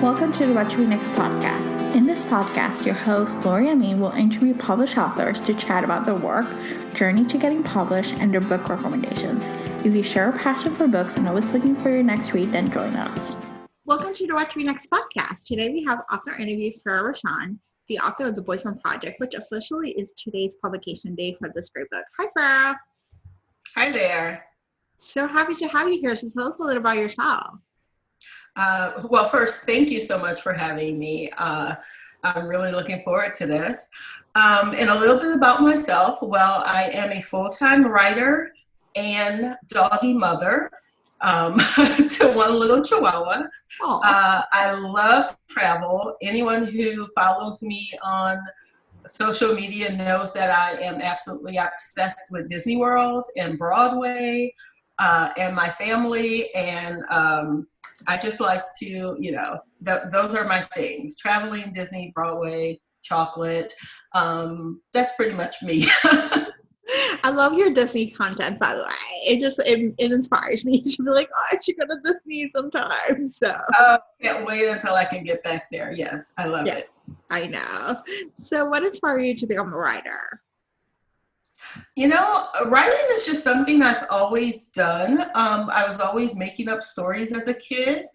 Welcome to the What to Read Next podcast. In this podcast, your host, Lori Amin, will interview published authors to chat about their work, journey to getting published, and their book recommendations. If you share a passion for books and always looking for your next read, then join us. Welcome to the What to Read Next podcast. Today we have author interview Farrah Rochon, the author of The Boyfriend Project, which officially is today's publication day for this great book. Hi, Farrah. Hi there. So happy to have you here. So tell us a little about yourself. Well, first, thank you so much for having me. I'm really looking forward to this. And a little bit about myself. Well, I am a full-time writer and doggy mother to one little chihuahua. I love to travel. Anyone who follows me on social media knows that I am absolutely obsessed with Disney World and Broadway and my family. And I just like to, those are my things. Traveling, Disney, Broadway, chocolate. That's pretty much me. I love your Disney content, by the way. It inspires me. You should be like, oh, I should go to Disney sometime. So can't wait until I can get back there. Yes, I love it. I know. So what inspired you to become a writer? Writing is just something I've always done. I was always making up stories as a kid.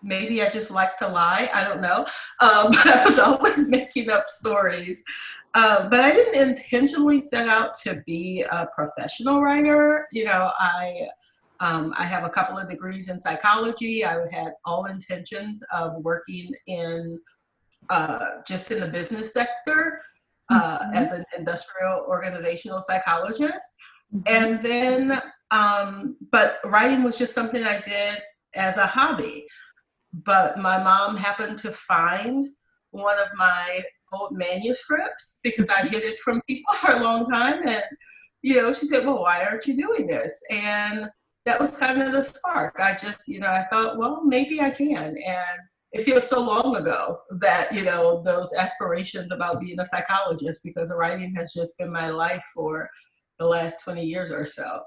Maybe I just like to lie. I don't know. But I was always making up stories. But I didn't intentionally set out to be a professional writer. I have a couple of degrees in psychology. I had all intentions of working in just in the business sector. As an industrial organizational psychologist. And then, but writing was just something I did as a hobby. But my mom happened to find one of my old manuscripts because I hid it from people for a long time. And, she said, well, why aren't you doing this? And that was kind of the spark. I just, I thought, well, maybe I can. And it feels so long ago that, those aspirations about being a psychologist, because writing has just been my life for the last 20 years or so.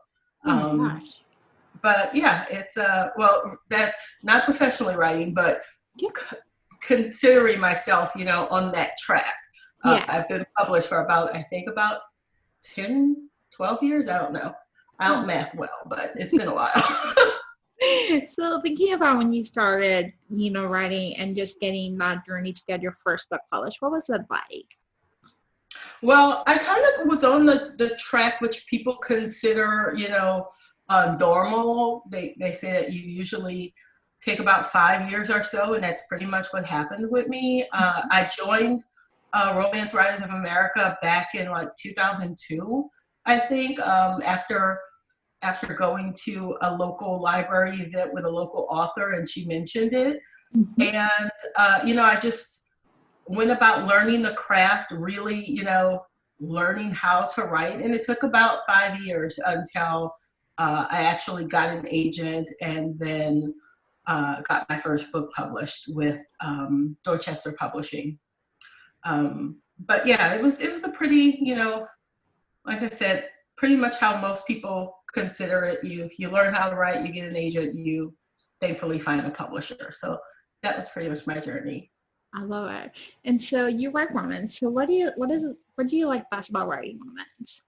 But yeah, it's, well, that's not professionally writing, but considering myself, on that track. I've been published for about 10, 12 years. I don't know. I don't math well, but it's been a while. So thinking about when you started, writing and just getting that journey to get your first book published, what was that like? Well, I kind of was on the track which people consider, normal. They say that you usually take about 5 years or so, and that's pretty much what happened with me. I joined Romance Writers of America back in 2002, I think, after going to a local library event with a local author, and she mentioned it. And, I just went about learning the craft, really, learning how to write. And it took about 5 years until I actually got an agent and then got my first book published with Dorchester Publishing. But yeah, it was a pretty, like I said, pretty much how most people consider it. You learn how to write, you get an agent, you thankfully find a publisher. So that was pretty much my journey. I love it. And so you write romance. So what do you like best about writing romance?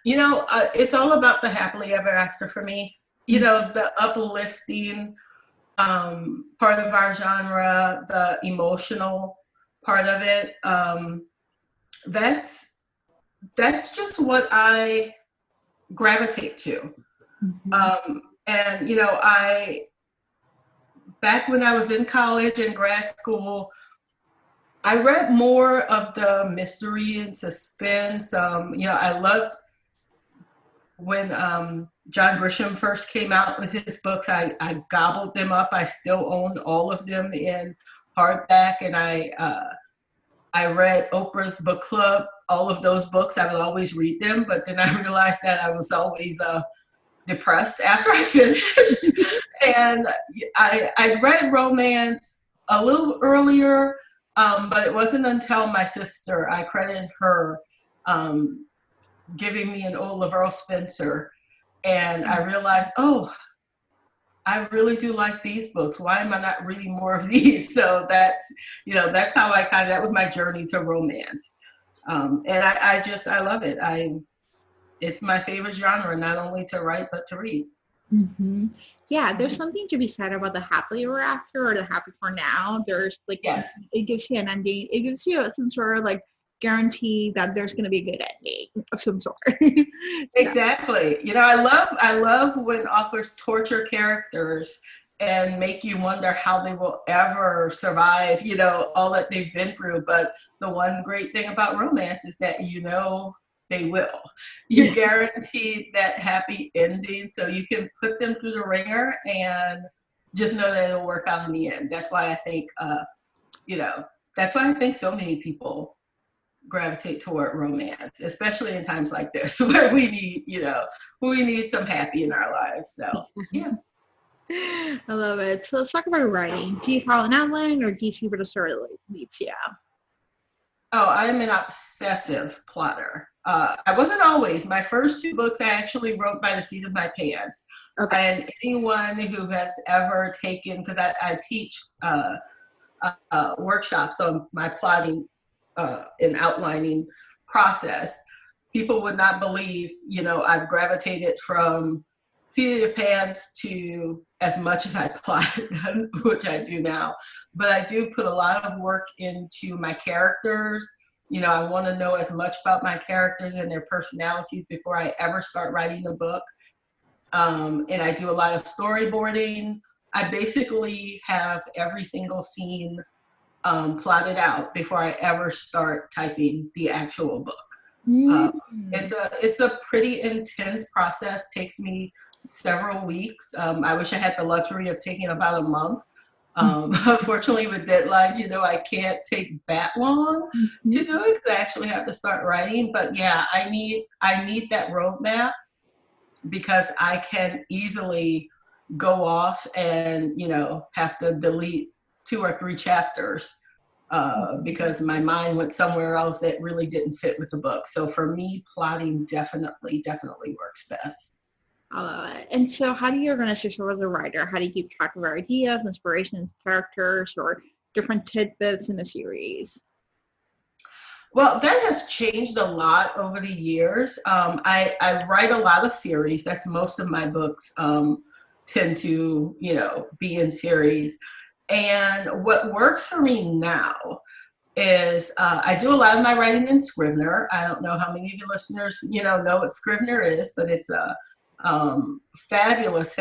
It's all about the happily ever after for me. The uplifting part of our genre, the emotional part of it. That's just what I gravitate to. And, back when I was in college and grad school, I read more of the mystery and suspense. I loved when John Grisham first came out with his books. I gobbled them up. I still own all of them in hardback, and I read Oprah's book club, all of those books. I would always read them, but then I realized that I was always depressed after I finished. And I read romance a little earlier, but it wasn't until my sister, I credit her giving me an old Laverne Spencer. And I realized, oh, I really do like these books. Why am I not reading more of these? So that's how that was my journey to romance. And I love it. It's my favorite genre, not only to write, but to read. Mm-hmm. Yeah, there's something to be said about the happily ever after or the happy for now. There's like, Yes. it gives you an ending. It gives you some sort of like guarantee that there's going to be a good ending of some sort. So. Exactly. I love when authors torture characters and make you wonder how they will ever survive, all that they've been through. But the one great thing about romance is that they will. You're guaranteed that happy ending, so you can put them through the ringer and just know that it'll work out in the end. That's why I think, so many people gravitate toward romance, especially in times like this where we need some happy in our lives. So yeah. I love it. So let's talk about writing. Do you follow an outline or do you see where the story leads you? Oh, I'm an obsessive plotter. I wasn't always. My first two books I actually wrote by the seat of my pants. Okay. And anyone who has ever taken, because I teach workshops on my plotting and outlining process, people would not believe, I've gravitated from seat of your pants to as much as I plot, which I do now. But I do put a lot of work into my characters. I want to know as much about my characters and their personalities before I ever start writing a book. And I do a lot of storyboarding. I basically have every single scene plotted out before I ever start typing the actual book. It's a pretty intense process. Takes me several weeks. I wish I had the luxury of taking about a month. Unfortunately, with deadlines, I can't take that long to do it because I actually have to start writing. But yeah, I need that roadmap because I can easily go off and have to delete 2 or 3 chapters because my mind went somewhere else that really didn't fit with the book. So for me, plotting definitely works best. I love it. And so how do you organize yourself as a writer? How do you keep track of your ideas, inspirations, characters, or different tidbits in a series? Well, that has changed a lot over the years. I write a lot of series. That's most of my books tend to, be in series. And what works for me now is I do a lot of my writing in Scrivener. I don't know how many of your listeners, know what Scrivener is, but it's a fabulous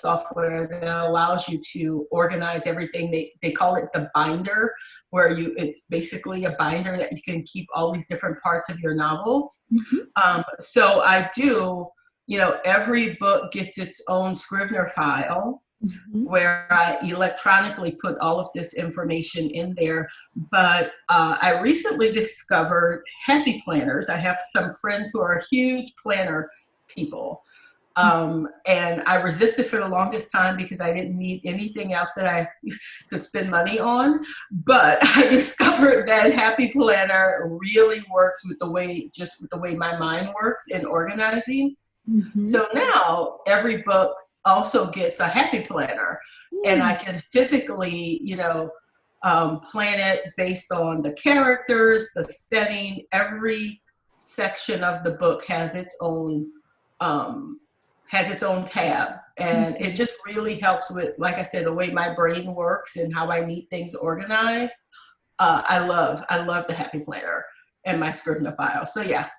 software that allows you to organize everything. They call it the binder, where it's basically a binder that you can keep all these different parts of your novel. So I do, every book gets its own Scrivener file where I electronically put all of this information in there. But I recently discovered happy planners. I have some friends who are huge planner people. And I resisted for the longest time because I didn't need anything else that I could spend money on. But I discovered that Happy Planner really works with the way my mind works in organizing. So now every book also gets a Happy Planner, and I can physically, plan it based on the characters, the setting. Every section of the book has its own tab, and it just really helps with, like I said, the way my brain works and how I need things organized. I love the Happy Planner and my Scrivener file. So yeah.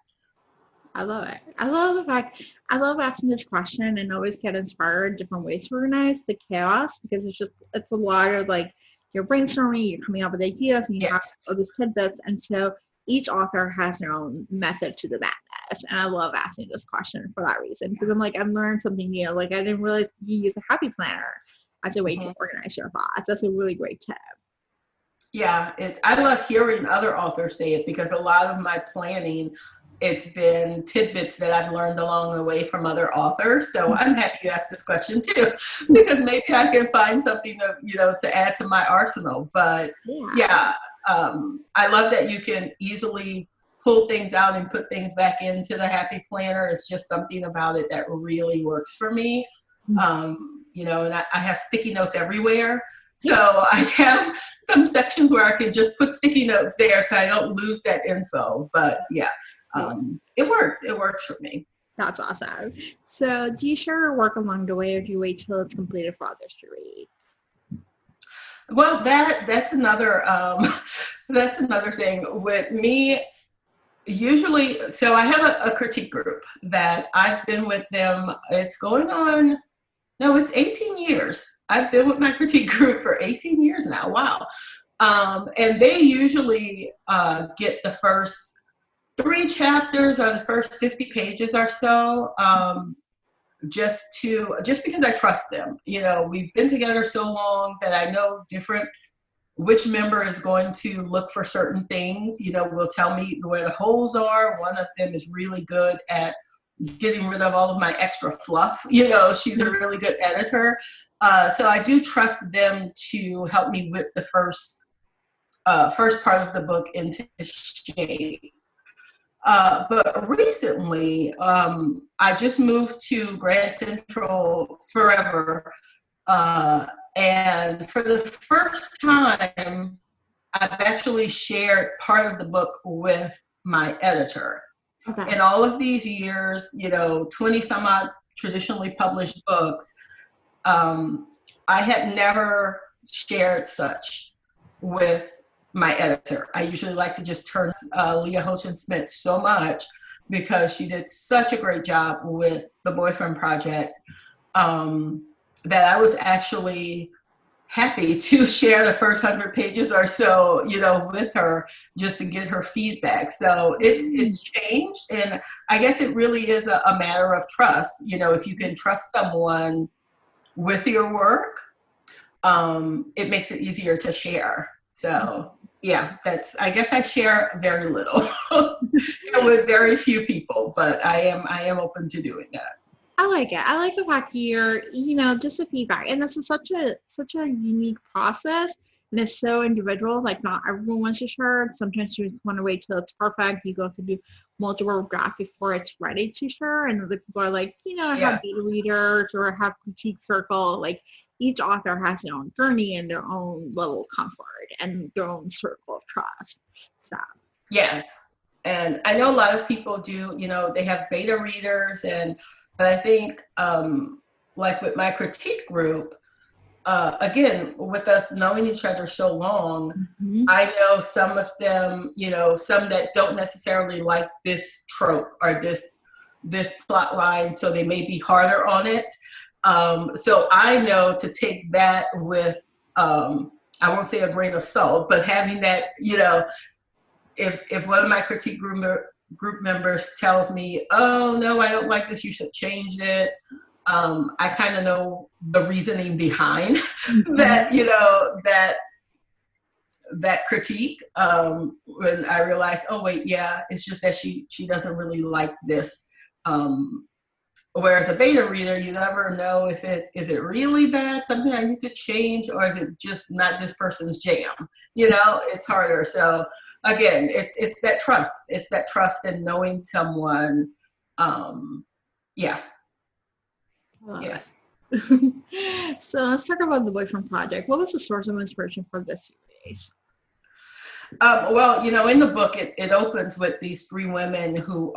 I love it. I love asking this question and always get inspired different ways to organize the chaos, because it's a lot of like you're brainstorming, you're coming up with ideas, and you have all these tidbits, and so each author has their own method to the madness. And I love asking this question for that reason, because I'm like, I've learned something new. Like, I didn't realize you use a Happy Planner as a way to organize your thoughts. That's a really great tip. Yeah, I love hearing other authors say it, because a lot of my planning, it's been tidbits that I've learned along the way from other authors. So I'm happy you asked this question too, because maybe I can find something to add to my arsenal. But I love that you can easily pull things out and put things back into the Happy Planner. It's just something about it that really works for me. and I have sticky notes everywhere. So I have some sections where I can just put sticky notes there so I don't lose that info. But yeah, it works. It works for me. That's awesome. So do you share your work along the way, or do you wait till it's completed for others to read? Well, that's another that's another thing with me. Usually, so I have a critique group that I've been with them. It's going on. No, it's 18 years. I've been with my critique group for 18 years now. Wow. And they usually get the first 3 chapters or the first 50 pages or so, just because I trust them. We've been together so long that I know which member is going to look for certain things, will tell me where the holes are. One of them is really good at getting rid of all of my extra fluff. She's a really good editor. So I do trust them to help me with the first part of the book into shape. But recently, I just moved to Grand Central forever. And for the first time, I've actually shared part of the book with my editor. Okay. In all of these years, 20 some odd traditionally published books, I had never shared such with my editor. I usually like to just turn Leah Hoshin-Smith so much because she did such a great job with The Boyfriend Project that I was actually happy to share the first 100 pages or so, with her, just to get her feedback. So it's changed, and I guess it really is a matter of trust. If you can trust someone with your work, it makes it easier to share. So yeah, I guess I share very little with very few people, but I am open to doing that. I like it. I like the fact you're, just the feedback. And this is such a unique process. And it's so individual. Like, not everyone wants to share. Sometimes you just want to wait till it's perfect. You go to do multiple drafts before it's ready to share. And other people are like, I have beta readers or I have critique circle. Like, each author has their own journey and their own level of comfort and their own circle of trust. So. Yes. And I know a lot of people do, they have beta readers, but I think, like with my critique group, again, with us knowing each other so long, I know some of them, some that don't necessarily like this trope or this plot line, so they may be harder on it. So I know to take that with, I won't say a grain of salt, but having that, if one of my critique group members tells me, oh no, I don't like this, you should change it, I kind of know the reasoning behind that critique, when I realize, oh wait, yeah, it's just that she doesn't really like this. Whereas a beta reader, you never know if is it really bad, something I need to change, or is it just not this person's jam? It's harder. So again, it's that trust. It's that trust in knowing someone. Yeah. So let's talk about The Boyfriend Project. What was the source of inspiration for this series? Well, in the book, it opens with these 3 women who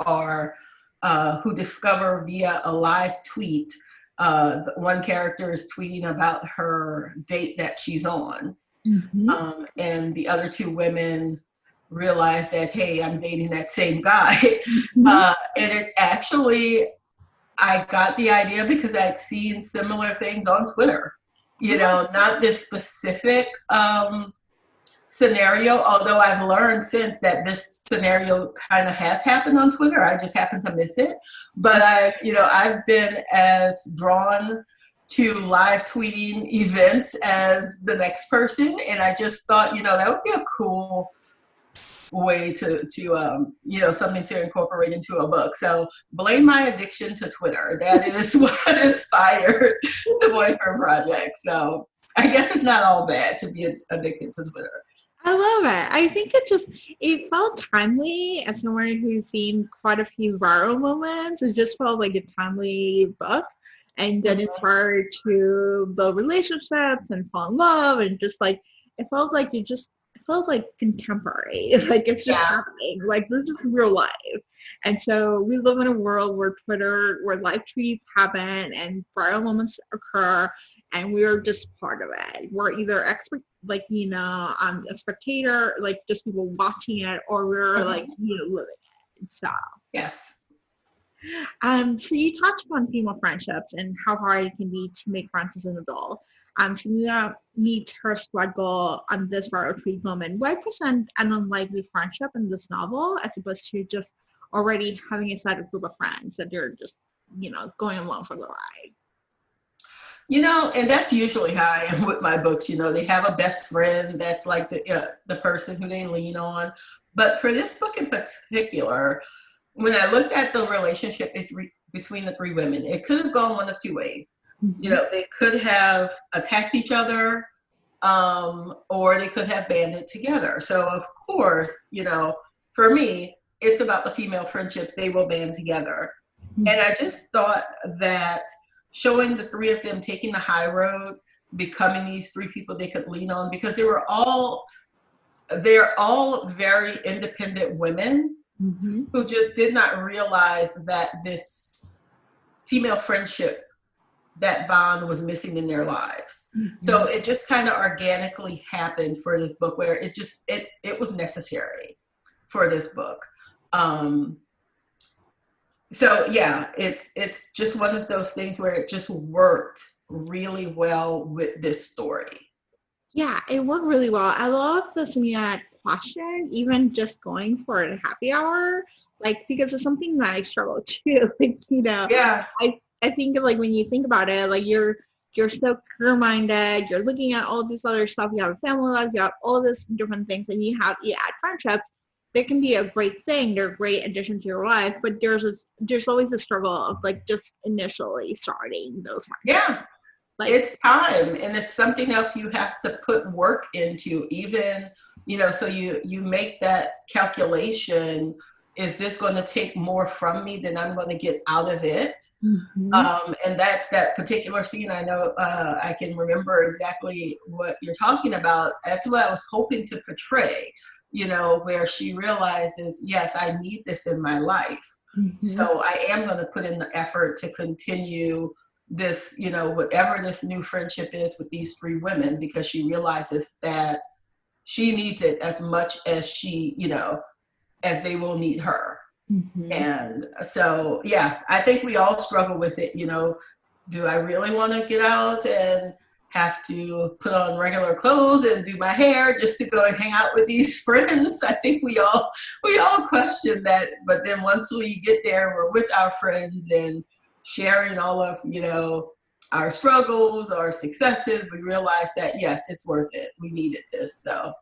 discover via a live tweet. One character is tweeting about her date that she's on. And the other 2 women realize that, hey, I'm dating that same guy. And it actually, I got the idea because I'd seen similar things on Twitter, not this specific scenario, although I've learned since that this scenario kind of has happened on Twitter. I just happen to miss it. But I've been as drawn to live tweeting events as the next person. And I just thought, that would be a cool way to something to incorporate into a book. So blame my addiction to Twitter. That is what inspired The Boyfriend Project. So I guess it's not all bad to be addicted to Twitter. I love it. I think it felt timely as someone who's seen quite a few viral moments. It just felt like a timely book. and then it started to build relationships and fall in love, and just like it felt like contemporary. Like it's just Yeah. happening. Like this is real life. And so we live in a world where life tweets happen and viral moments occur, and we're just part of it. We're either a spectator, like just people watching it, or we're like, living it. So Yes. so you touched upon female friendships and how hard it can be to make friends as an adult. Samira meets her squad goal on this viral tweet moment. Why present an unlikely friendship in this novel as opposed to just already having a set of group of friends that they're just, going along for the ride? And that's usually how I am with my books. They have a best friend that's like the person who they lean on. But for this book in particular, when I looked at the relationship between the three women, it could have gone one of two ways. Mm-hmm. They could have attacked each other, or they could have banded together. So of course, for me, it's about the female friendships. They will band together. Mm-hmm. And I just thought that showing the three of them taking the high road, becoming these three people they could lean on, because they're all very independent women Mm-hmm. who just did not realize that this female friendship, that bond, was missing in their lives. Mm-hmm. So it just kind of organically happened for this book, where it was necessary for this book. So yeah, it's just one of those things where it just worked really well with this story. Yeah, it worked really well. I love the Samia question, even just going for a happy hour, because it's something that I struggle too. Yeah. I think like when you think about it, like you're so career-minded, you're looking at all this other stuff, you have a family life, you have all these different things, and you add friendships. They can be a great thing, they're a great addition to your life, but there's always a struggle of like just initially starting those friendships. Yeah. It's time, and it's something else you have to put work into, even, so you make that calculation. Is this going to take more from me than I'm going to get out of it? Mm-hmm. And that's that particular scene. I know I can remember exactly what you're talking about. That's what I was hoping to portray, where she realizes, yes, I need this in my life. Mm-hmm. So I am going to put in the effort to continue this, whatever this new friendship is with these three women, because she realizes that she needs it as much as she, as they will need her. Mm-hmm. And so, yeah, I think we all struggle with it. Do I really want to get out and have to put on regular clothes and do my hair just to go and hang out with these friends? I think we all question that. But then once we get there, we're with our friends and sharing all of, our struggles, our successes, we realize that, yes, it's worth it. We needed this. So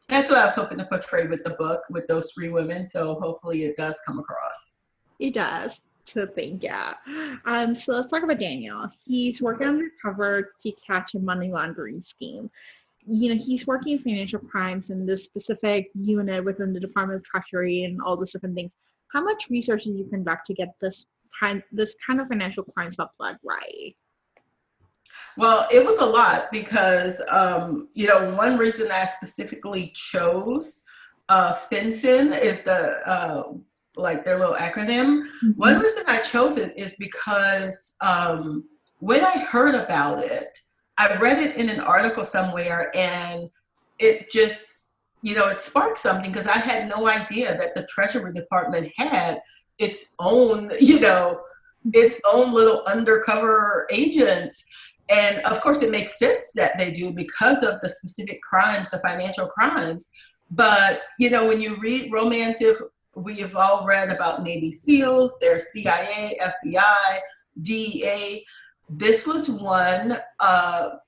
that's what I was hoping to portray with the book, with those three women. So hopefully it does come across. It does. So thank you. So let's talk about Daniel. He's working undercover to catch a money laundering scheme. He's working in financial crimes in this specific unit within the Department of Treasury and all these different things. How much research did you conduct to get this kind of financial crime subplot right? Well, it was a lot because, one reason I specifically chose FinCEN is the, their little acronym. Mm-hmm. One reason I chose it is because when I heard about it, I read it in an article somewhere, and it just, it sparked something, because I had no idea that the Treasury Department had its own, its own little undercover agents. And of course, it makes sense that they do because of the specific crimes, the financial crimes. But, when you read romance, we've all read about Navy SEALs, there's CIA, FBI, DEA. This was one that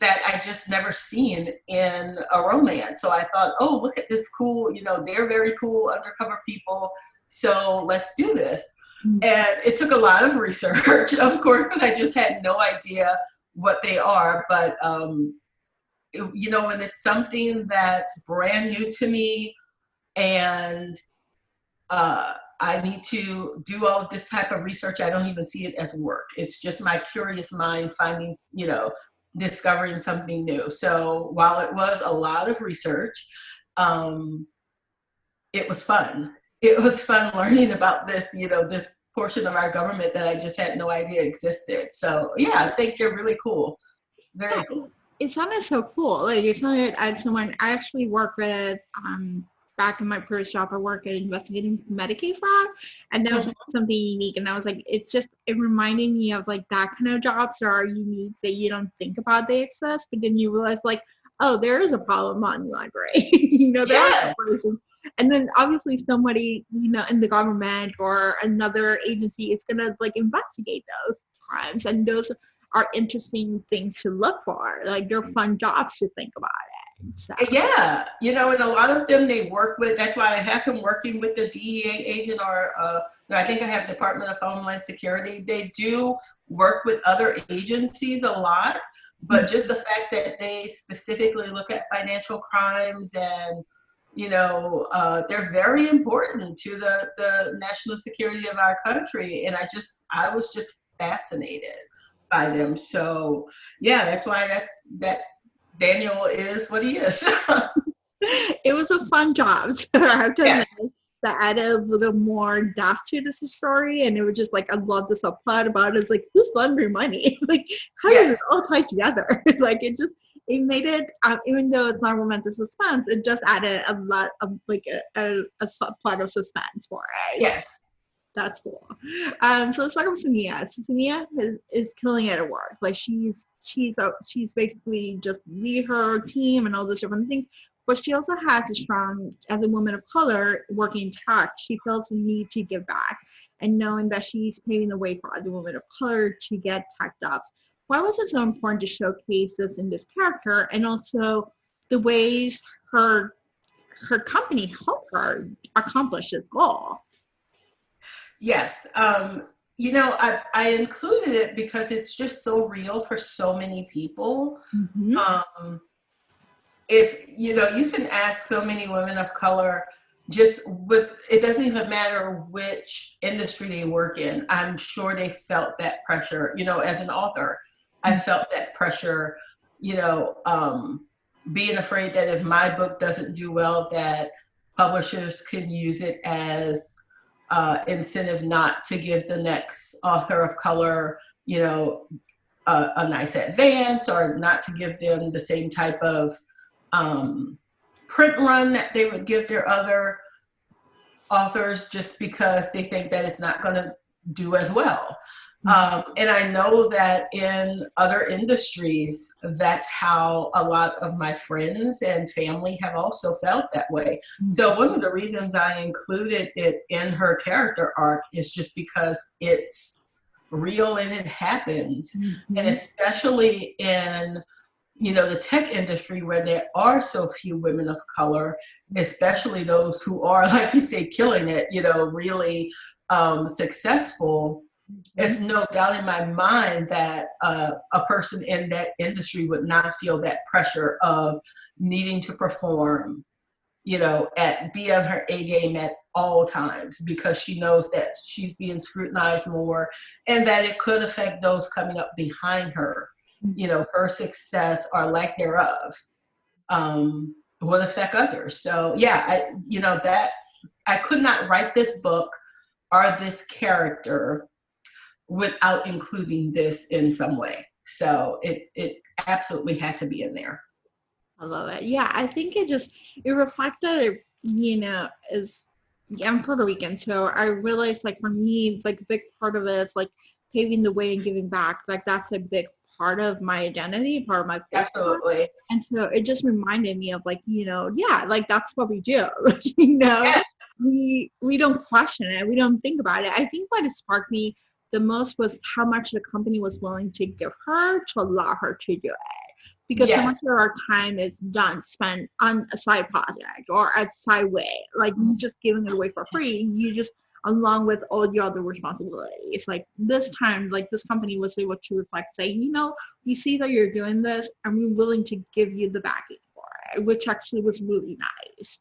I just never seen in a romance. So I thought, oh, look at this cool, they're very cool undercover people. So let's do this. Mm-hmm. And it took a lot of research, of course, because I just had no idea what they are. But, when it's something that's brand new to me, and I I need to do all of this type of research. I don't even see it as work. It's just my curious mind finding, discovering something new. So while it was a lot of research, it was fun. It was fun learning about this, this portion of our government that I just had no idea existed. So yeah, I think they're really cool. Very cool. It sounded so cool. Like you sounded as someone I actually work with back in my first job, I work at investigating Medicaid fraud, and that was something unique. And I was like, it reminded me of like that kind of jobs that are unique that you don't think about they exist, but then you realize like, oh, there is a problem on the library. There are operations. And then obviously somebody, in the government or another agency is gonna like investigate those crimes, and those are interesting things to look for. Like they're fun jobs to think about it. So. Yeah, and a lot of them they work with. That's why I have them working with the DEA agent, or I think I have Department of Homeland Security. They do work with other agencies a lot, but just the fact that they specifically look at financial crimes and they're very important to the national security of our country. And I was just fascinated by them. So yeah, that's why that Daniel is what he is. It was a fun job. So I have to admit that added a little more depth to this story. And it was just like, I love the subplot about it. It's like, who's laundering money? Like, how does this all tie together? Like, it made it, even though it's not romantic suspense, it just added a lot of like a subplot of suspense for it. Yes. That's cool. So let's talk about Sania. So Sania is killing it at work. Like she's basically just lead her team and all those different things. But she also has a strong, as a woman of color working tech, she feels the need to give back. And knowing that she's paving the way for other women of color to get tech jobs. Why was it so important to showcase this in this character, and also the ways her company helped her accomplish this goal? Yes. I included it because it's just so real for so many people. Mm-hmm. If, you can ask so many women of color, it doesn't even matter which industry they work in. I'm sure they felt that pressure, as an author, I felt that pressure, being afraid that if my book doesn't do well, that publishers could use it as incentive not to give the next author of color, a nice advance, or not to give them the same type of print run that they would give their other authors, just because they think that it's not going to do as well. And I know that in other industries, that's how a lot of my friends and family have also felt that way. So one of the reasons I included it in her character arc is just because it's real and it happens. And especially in, the tech industry, where there are so few women of color, especially those who are, like you say, killing it, really successful. There's no doubt in my mind that a person in that industry would not feel that pressure of needing to perform, be on her A game at all times, because she knows that she's being scrutinized more, and that it could affect those coming up behind her. Her success or lack thereof will affect others. So yeah, I could not write this book or this character without including this in some way. So it absolutely had to be in there. I love it. Yeah, I think it reflected, I'm Puerto Rican, so I realized, like, for me, like, a big part of it is like paving the way and giving back. Like, that's a big part of my identity, part of my culture. Absolutely. And so it just reminded me of, like, like, that's what we do. Yes. We don't question it, we don't think about it. I think what sparked me the most was how much the company was willing to give her to allow her to do it. Because so much of our time is spent on a side project or a side way. Like, you just giving it away for free. You just, along with all your other responsibilities. Like, this time, like, this company was able to reflect, say, we see that you're doing this, and we're willing to give you the backing for it, which actually was really nice.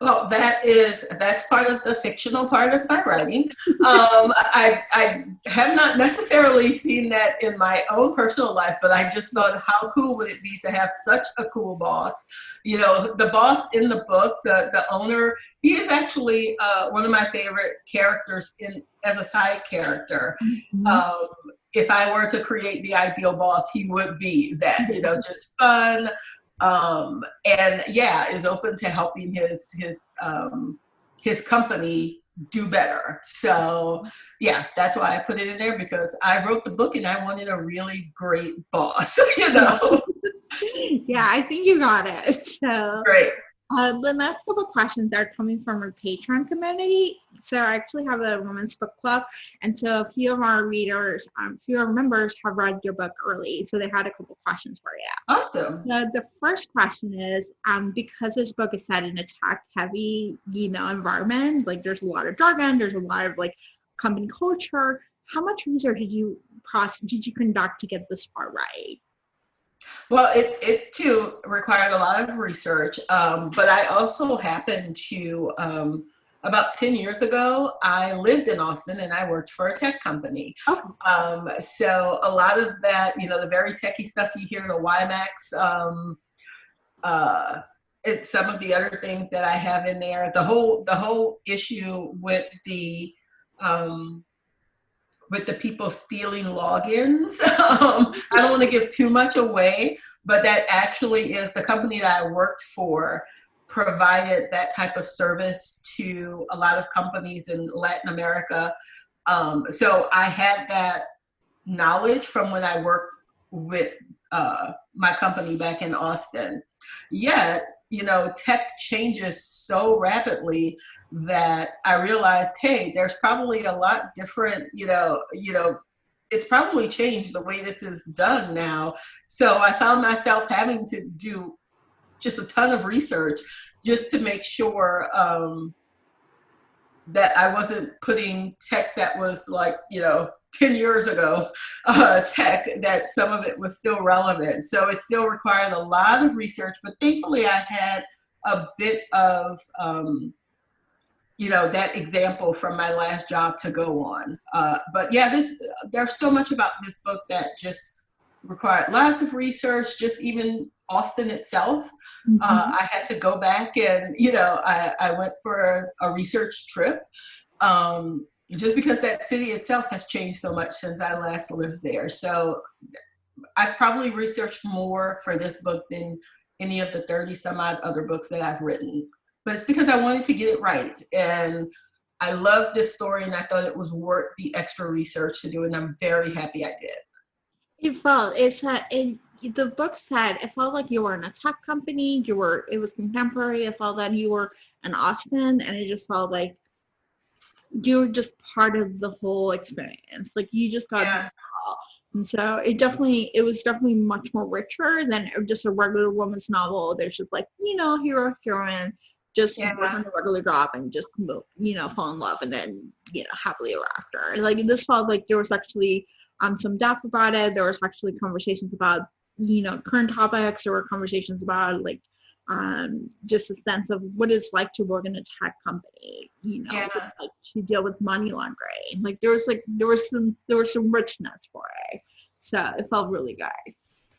Well, that's part of the fictional part of my writing. I have not necessarily seen that in my own personal life, but I just thought, how cool would it be to have such a cool boss? You know, the boss in the book, the owner, he is actually one of my favorite characters in as a side character. Mhm. Um, if I were to create the ideal boss, he would be that, you know, just fun, and yeah, is open to helping his company do better. So yeah, that's why I put it in there, because I wrote the book and I wanted a really great boss. You know, Yeah, I think you got it. So great. the next couple questions are coming from our Patreon community. So I actually have a women's book club, and so a few of our readers, a few of our members have read your book early, so they had a couple questions for you. Awesome. So the first question is, because this book is set in a tech-heavy, environment, like there's a lot of jargon, there's a lot of like company culture. How much research did you conduct to get this part right? Well, it too required a lot of research, but I also happened to, about 10 years ago, I lived in Austin and I worked for a tech company. Oh, So a lot of that, you know, the very techie stuff you hear, the WiMAX, it's some of the other things that I have in there. The whole issue um, with the people stealing logins. I don't want to give too much away, but that actually is the company that I worked for, provided that type of service to a lot of companies in Latin America. So I had that knowledge from when I worked with my company back in Austin. Yet, you know, tech changes so rapidly that I realized, hey, there's probably a lot different, it's probably changed the way this is done now. So I found myself having to do just a ton of research just to make sure that I wasn't putting tech that was like, 10 years ago, tech, that some of it was still relevant. So it still required a lot of research, but thankfully I had a bit of, that example from my last job to go on. But yeah, there's so much about this book that just required lots of research, just even Austin itself. I had to go back and, I went for a research trip, just because that city itself has changed so much since I last lived there. So I've probably researched more for this book than any of the 30 some odd other books that I've written. But it's because I wanted to get it right. And I loved this story and I thought it was worth the extra research to do. And I'm very happy I did. The book said it felt like you were in a tech company. It was contemporary. It felt that you were in Austin, and it just felt like you were just part of the whole experience. Like you just got Yeah. and so it was definitely much more richer than just a regular woman's novel. There's just like, hero, heroine, just work on a regular job and just, fall in love and then, happily ever after. Like this felt like there was actually some depth about it. There was actually conversations about, current topics. There were conversations about like just a sense of what it's like to work in a tech company, like to deal with money laundering. Like there was some richness for it. So it felt really good.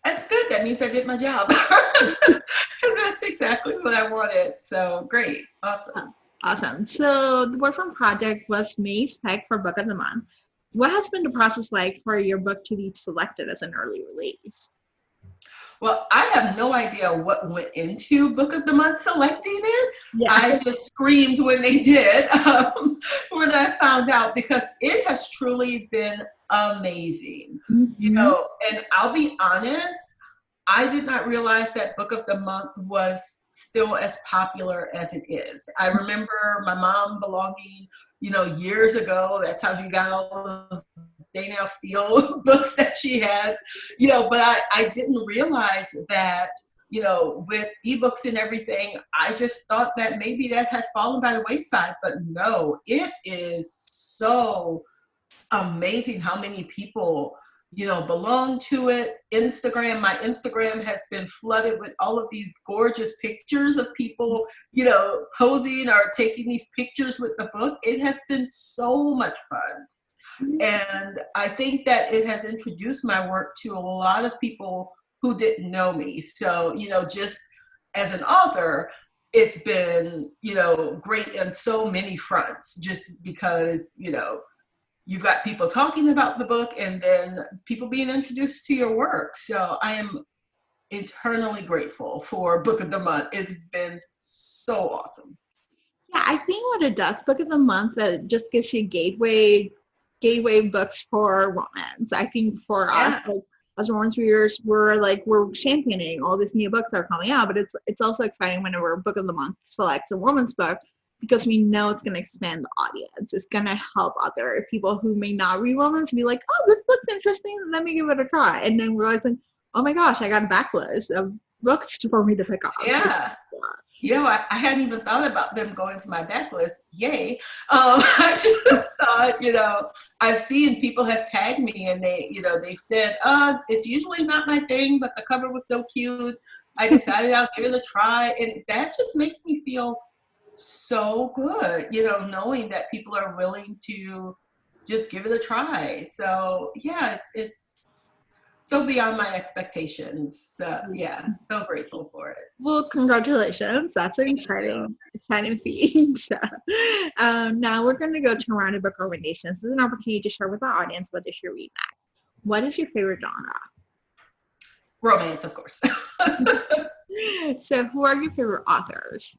That's good. That means I did my job. That's exactly what I wanted. So great. Awesome. Awesome. So the Boyfriend Project was May's pick for Book of the Month. What has been the process like for your book to be selected as an early release? Well, I have no idea what went into Book of the Month selecting it. Yeah. I just screamed when they did, when I found out, because it has truly been amazing. Mm-hmm. And I'll be honest, I did not realize that Book of the Month was still as popular as it is. I remember my mom belonging, years ago. That's how she got all those Danielle Steele books that she has, but I didn't realize that, with ebooks and everything, I just thought that maybe that had fallen by the wayside, but no, it is so amazing how many people belong to it. My Instagram has been flooded with all of these gorgeous pictures of people, posing or taking these pictures with the book. It has been so much fun. And I think that it has introduced my work to a lot of people who didn't know me. So, just as an author, it's been, great on so many fronts, just because, you've got people talking about the book and then people being introduced to your work. So I am eternally grateful for Book of the Month. It's been so awesome. Yeah, I think what it does, Book of the Month, that it just gives you gateway books for romance. I think for us, like, as romance readers, we're championing all these new books that are coming out, but it's also exciting whenever Book of the Month selects a romance book, because we know it's going to expand the audience. It's going to help other people who may not read romance be like, oh, this book's interesting, let me give it a try. And then realizing, oh my gosh, I got a backlist of books for me to pick up. Yeah. I hadn't even thought about them going to my backlist. Yay. I just thought, I've seen people have tagged me and they've said, it's usually not my thing, but the cover was so cute. I decided I'll give it a try. And that just makes me feel so good, knowing that people are willing to just give it a try. So yeah, it's so beyond my expectations. So grateful for it. Well, congratulations. That's an exciting feat. So, now we're going to go to a round of book recommendations. This is an opportunity to share with our audience what they should read next. What is your favorite genre? Romance, of course. So who are your favorite authors?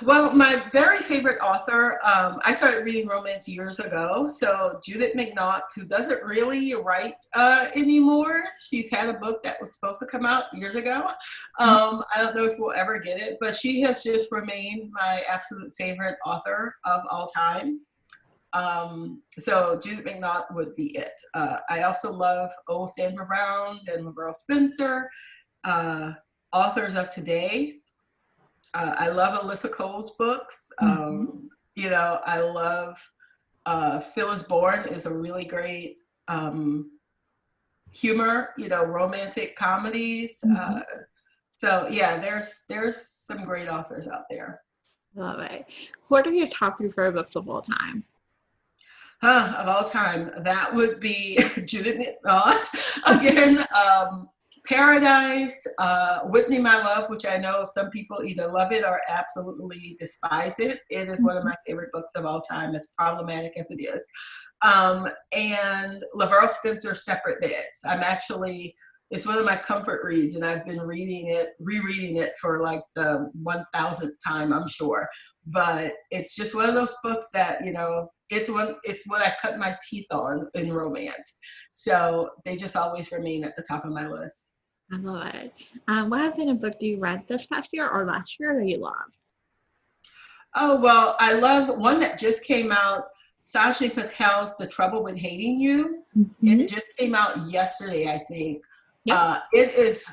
Well, my very favorite author, I started reading romance years ago. So Judith McNaught, who doesn't really write anymore. She's had a book that was supposed to come out years ago. I don't know if we'll ever get it, but she has just remained my absolute favorite author of all time. So Judith McNaught would be it. I also love Sandra Brown and Laverne Spencer, authors of today. I love Alyssa Cole's books. I love Phyllis Bourne is a really great humor, romantic comedies. So yeah, there's some great authors out there. Love it. What are your top 3 favorite books of all time? Of all time, that would be Judith McNaught. Again, Paradise, Whitney, My Love, which I know some people either love it or absolutely despise it. It is one of my favorite books of all time, as problematic as it is. And Laverne Spencer's Separate Beds. It's one of my comfort reads, and I've been rereading it for like the 1000th time, I'm sure. But it's just one of those books that, it's what I cut my teeth on in romance. So they just always remain at the top of my list. I love it. What have been a book you read this past year or last year that you loved? Oh, well, I love one that just came out, Sajni Patel's The Trouble with Hating You. It just came out yesterday, I think. Yep. It is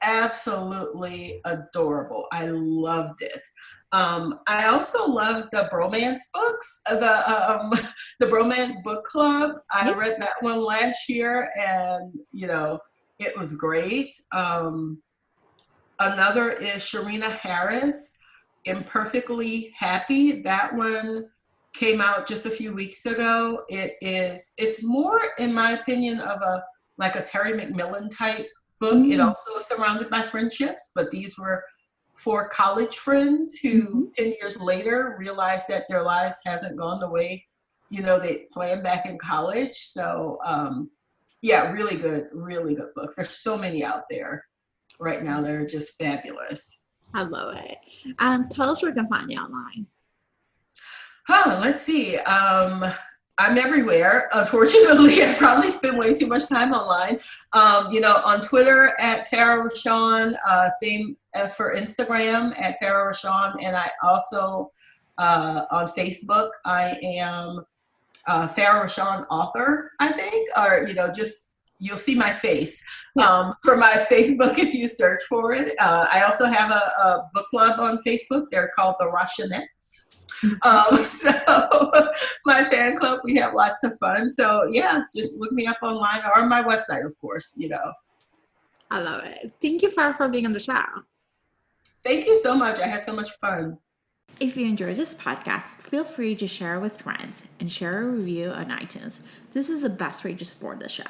absolutely adorable. I loved it. I also love the bromance books, the bromance book club. I read that one last year, and it was great. Another is Sharina Harris, Imperfectly Happy. That one came out just a few weeks ago. It's more, in my opinion, of a Terry McMillan type book. It also is surrounded by friendships, but these were 4 college friends who 10 years later realized that their lives hasn't gone the way, they planned back in college. So, really good books. There's so many out there right now that are just fabulous. I love it. Tell us where we can find you online. Let's see. I'm everywhere. Unfortunately, I probably spend way too much time online. On Twitter at Farrah Rochon, same for Instagram at Farrah Rochon, and I also on Facebook I am Farrah Rochon author, I think, or just you'll see my face for my Facebook if you search for it. I also have a book club on Facebook. They're called the Rochonettes. So my fan club, we have lots of fun. So yeah, just look me up online or on my website, of course, I love it. Thank you, Farrah, for being on the show. Thank you so much. I had so much fun. If you enjoyed this podcast, feel free to share it with friends and share a review on iTunes. This is the best way to support the show.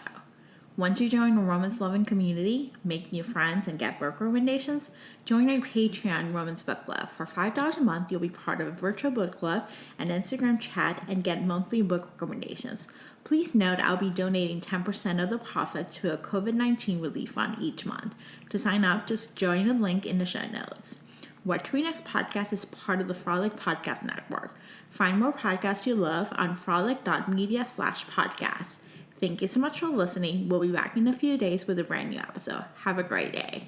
Want to join a romance loving community, make new friends, and get book recommendations? Join our Patreon Romance Book Club. For $5 a month, you'll be part of a virtual book club, an Instagram chat, and get monthly book recommendations. Please note I'll be donating 10% of the profit to a COVID-19 relief fund each month. To sign up, just join the link in the show notes. What to Read Next podcast is part of the Frolic Podcast Network. Find more podcasts you love on frolic.media/podcast. Thank you so much for listening. We'll be back in a few days with a brand new episode. Have a great day.